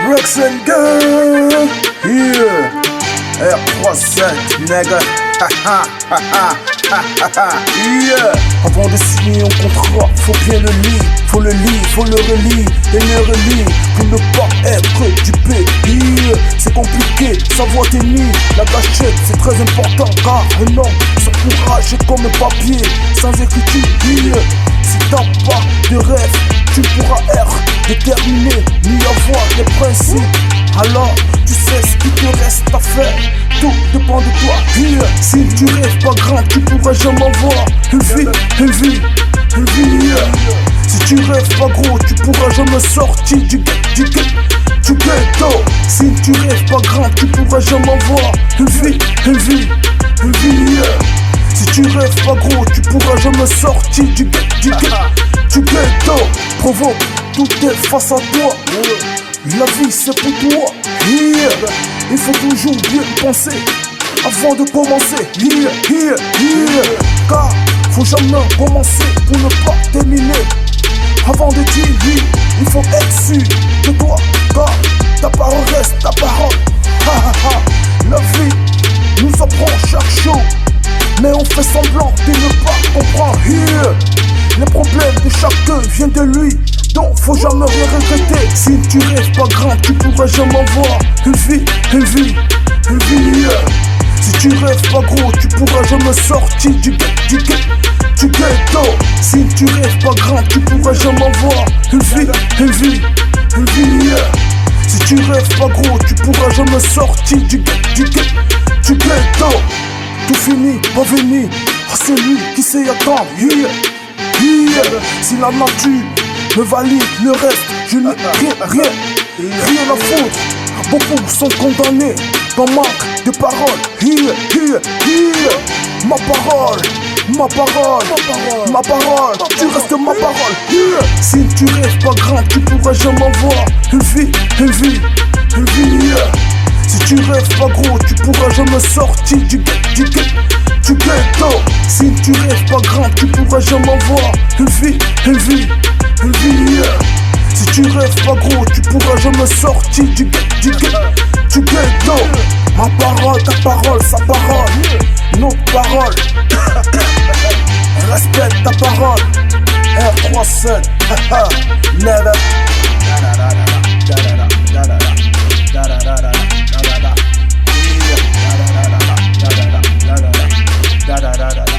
Rex and Gang, yeah. R37, nigga. Yeah. Avant de signer un contrat, faut bien le lire. Faut le lire, faut le relire et le relire pour ne pas être dupé. Yeah. C'est compliqué, savoir tenir la gâchette, c'est très important car un homme sans courage est comme un papier sans écriture. Yeah. Si t'as pas de rêve, tu pourras être déterminé ni avoir des principes. Alors tu sais ce qu'il te reste à faire. Tout dépend de toi. Yeah. Si tu rêves pas grand, tu pourras jamais avoir une vie. Yeah. Si tu rêves pas gros, tu pourras jamais sortir du ghetto. Si tu rêves pas grand, tu pourras jamais avoir une vie. Yeah. Si tu rêves pas gros, tu pourras jamais sortir du ghetto. Provoque, tout est face à toi. La vie c'est pour toi. Yeah. Il faut toujours bien penser avant de commencer. Yeah. Car faut jamais commencer pour ne pas terminer. Avant de dire oui, il faut être sûr de toi. Car ta parole reste ta parole. La vie nous apprend chaque jour, mais on fait semblant de ne pas comprendre. Yeah. Les problèmes de chacun viennent de lui, donc faut jamais rien regretter. Si tu rêves pas grand, tu pourras jamais voir une vie. Yeah. Si tu rêves pas gros, tu pourras jamais sortir du ghetto. Si tu rêves pas grand, tu pourras jamais voir une vie. Yeah. Si tu rêves pas gros, tu pourras jamais sortir du ghetto. Tout fini, pas venir à celui qui sait attendre. Yeah. Si la nature me valide le reste, je n'ai rien à foutre. Beaucoup sont condamnés dans manque de paroles. Yeah. Ma parole, tu restes ma parole. Yeah. Si tu rêves pas grand, tu pourras jamais voir une vie. Yeah. Si tu rêves pas gros, tu pourras jamais sortir du ghetto. Si tu rêves pas grand, tu pourras jamais voir une vie. Yeah. Si tu rêves pas gros, tu pourras jamais sortir du ghetto. Ma parole, ta parole, sa parole, notre parole. Respecte ta parole. R37, never. Da da da da